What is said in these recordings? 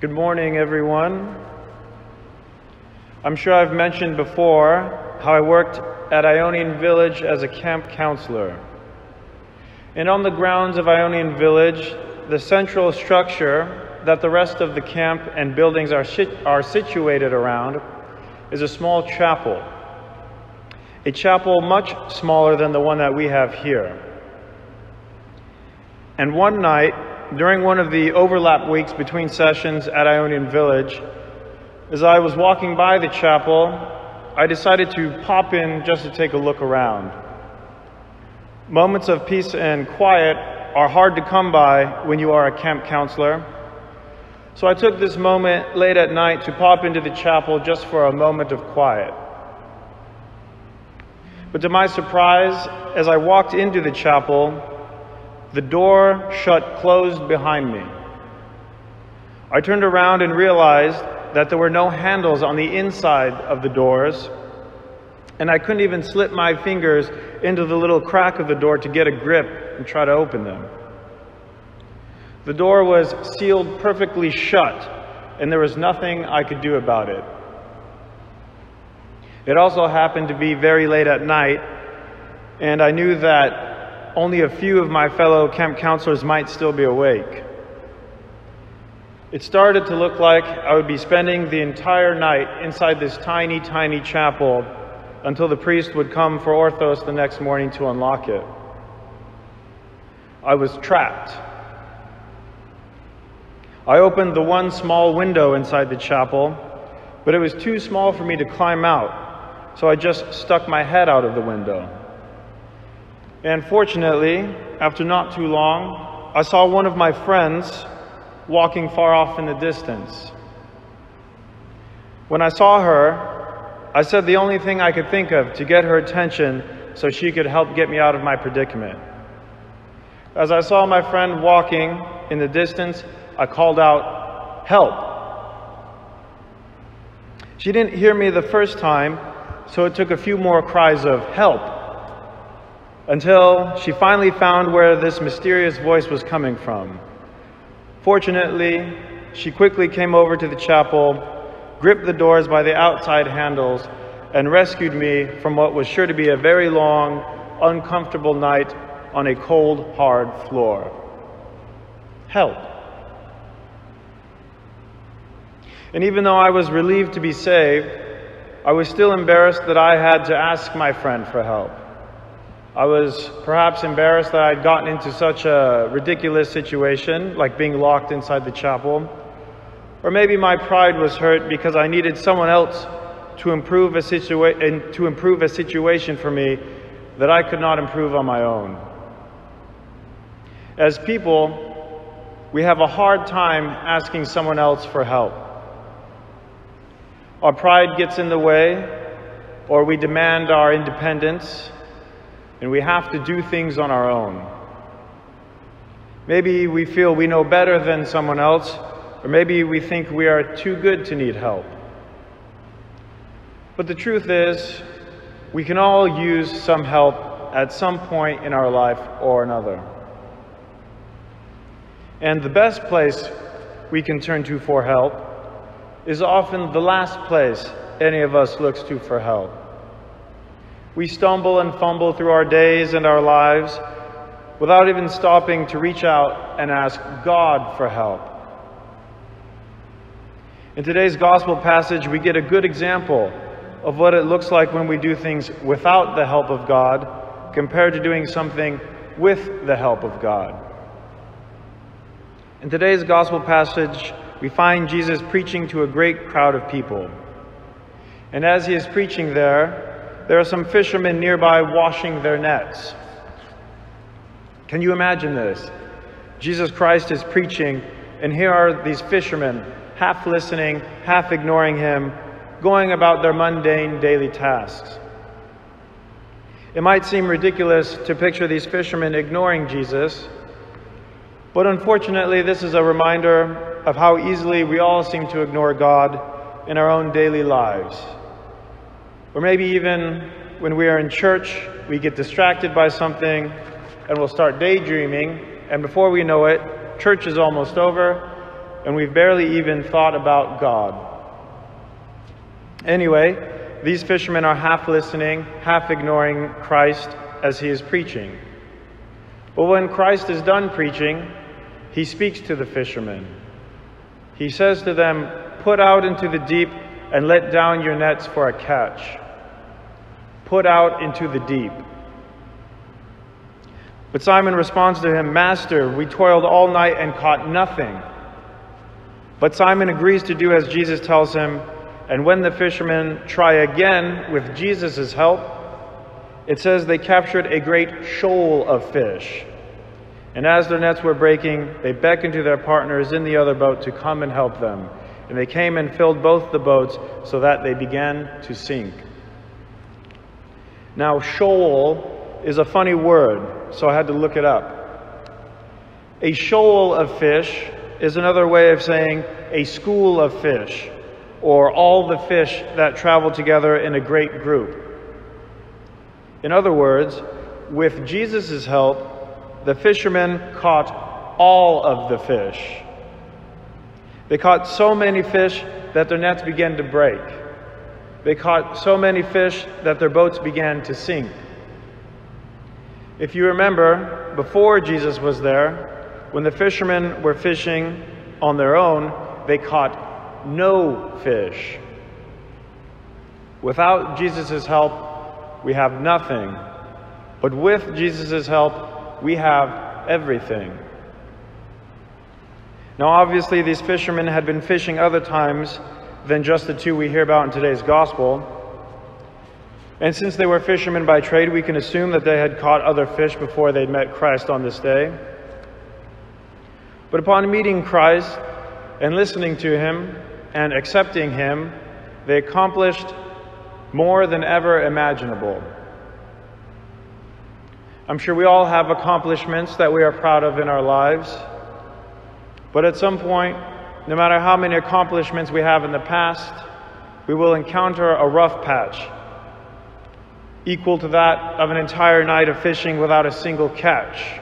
Good morning, everyone. I'm sure I've mentioned before how I worked at Ionian Village as a camp counselor. And on the grounds of Ionian Village, the central structure that the rest of the camp and buildings are situated around is a small chapel. A chapel much smaller than the one that we have here. And one night, during one of the overlap weeks between sessions at Ionian Village, as I was walking by the chapel, I decided to pop in just to take a look around. Moments of peace and quiet are hard to come by when you are a camp counselor. So I took this moment late at night to pop into the chapel just for a moment of quiet. But to my surprise, as I walked into the chapel, the door shut closed behind me. I turned around and realized that there were no handles on the inside of the doors, and I couldn't even slip my fingers into the little crack of the door to get a grip and try to open them. The door was sealed perfectly shut, and there was nothing I could do about it. It also happened to be very late at night, and I knew that only a few of my fellow camp counselors might still be awake. It started to look like I would be spending the entire night inside this tiny, tiny chapel until the priest would come for orthos the next morning to unlock it. I was trapped. I opened the one small window inside the chapel, but it was too small for me to climb out. So I just stuck my head out of the window. And fortunately, after not too long, I saw one of my friends walking far off in the distance. When I saw her, I said the only thing I could think of to get her attention so she could help get me out of my predicament. As I saw my friend walking in the distance, I called out, "Help!" She didn't hear me the first time, so it took a few more cries of "help" until she finally found where this mysterious voice was coming from. Fortunately, she quickly came over to the chapel, gripped the doors by the outside handles, and rescued me from what was sure to be a very long, uncomfortable night on a cold, hard floor. Help. And even though I was relieved to be saved, I was still embarrassed that I had to ask my friend for help. I was perhaps embarrassed that I'd gotten into such a ridiculous situation, like being locked inside the chapel. Or maybe my pride was hurt because I needed someone else to improve a situation for me that I could not improve on my own. As people, we have a hard time asking someone else for help. Our pride gets in the way, or we demand our independence, and we have to do things on our own. Maybe we feel we know better than someone else, or maybe we think we are too good to need help. But the truth is, we can all use some help at some point in our life or another. And the best place we can turn to for help is often the last place any of us looks to for help. We stumble and fumble through our days and our lives without even stopping to reach out and ask God for help. In today's gospel passage, we get a good example of what it looks like when we do things without the help of God compared to doing something with the help of God. In today's gospel passage, we find Jesus preaching to a great crowd of people. And as he is preaching there are some fishermen nearby washing their nets. Can you imagine this? Jesus Christ is preaching, and here are these fishermen, half listening, half ignoring him, going about their mundane daily tasks. It might seem ridiculous to picture these fishermen ignoring Jesus, but unfortunately, this is a reminder of how easily we all seem to ignore God in our own daily lives. Or maybe even when we are in church, we get distracted by something and we'll start daydreaming, and before we know it, church is almost over and we've barely even thought about God. Anyway, these fishermen are half listening, half ignoring Christ as he is preaching. But when Christ is done preaching, he speaks to the fishermen. He says to them, "Put out into the deep and let down your nets for a catch." Put out into the deep. But Simon responds to him, "Master, we toiled all night and caught nothing." But Simon agrees to do as Jesus tells him, and when the fishermen try again with Jesus' help, it says they captured a great shoal of fish. And as their nets were breaking, they beckoned to their partners in the other boat to come and help them. And they came and filled both the boats so that they began to sink. Now, shoal is a funny word, so I had to look it up. A shoal of fish is another way of saying a school of fish, or all the fish that travel together in a great group. In other words, with Jesus' help, the fishermen caught all of the fish. They caught so many fish that their nets began to break. They caught so many fish that their boats began to sink. If you remember, before Jesus was there, when the fishermen were fishing on their own, they caught no fish. Without Jesus' help, we have nothing. But with Jesus' help, we have everything. Now, obviously, these fishermen had been fishing other times than just the two we hear about in today's gospel. And since they were fishermen by trade, we can assume that they had caught other fish before they'd met Christ on this day. But upon meeting Christ and listening to him and accepting him, they accomplished more than ever imaginable. I'm sure we all have accomplishments that we are proud of in our lives. But at some point, no matter how many accomplishments we have in the past, we will encounter a rough patch, equal to that of an entire night of fishing without a single catch.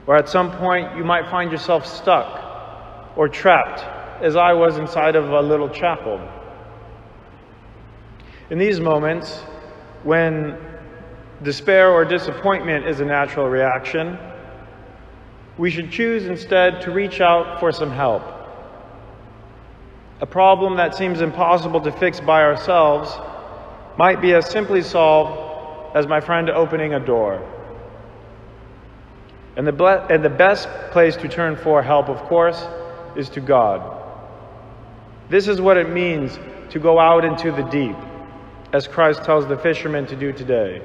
Or at some point, you might find yourself stuck or trapped, as I was inside of a little chapel. In these moments, when despair or disappointment is a natural reaction, we should choose instead to reach out for some help. A problem that seems impossible to fix by ourselves might be as simply solved as my friend opening a door. And the best place to turn for help, of course, is to God. This is what it means to go out into the deep, as Christ tells the fishermen to do today.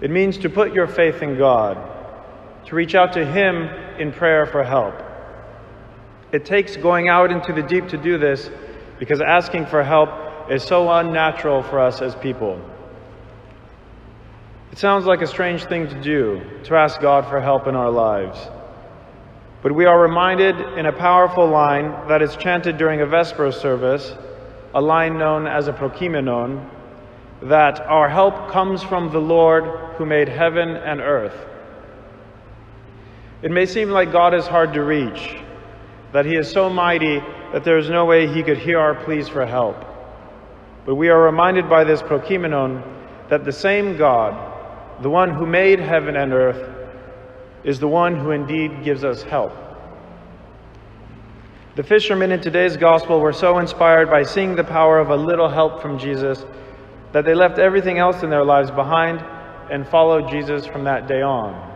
It means to put your faith in God, to reach out to him in prayer for help. It takes going out into the deep to do this because asking for help is so unnatural for us as people. It sounds like a strange thing to do, to ask God for help in our lives. But we are reminded in a powerful line that is chanted during a Vesper service, a line known as a prokimenon, that our help comes from the Lord who made heaven and earth. It may seem like God is hard to reach, that he is so mighty that there is no way he could hear our pleas for help. But we are reminded by this prokimenon that the same God, the one who made heaven and earth, is the one who indeed gives us help. The fishermen in today's gospel were so inspired by seeing the power of a little help from Jesus that they left everything else in their lives behind and followed Jesus from that day on.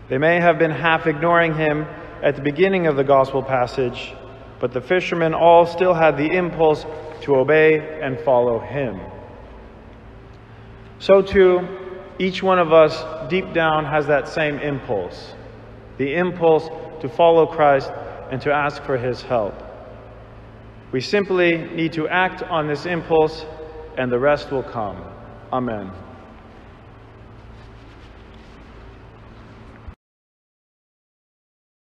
They may have been half ignoring him at the beginning of the gospel passage, but the fishermen all still had the impulse to obey and follow him. So too, each one of us deep down has that same impulse, the impulse to follow Christ and to ask for his help. We simply need to act on this impulse and the rest will come. Amen.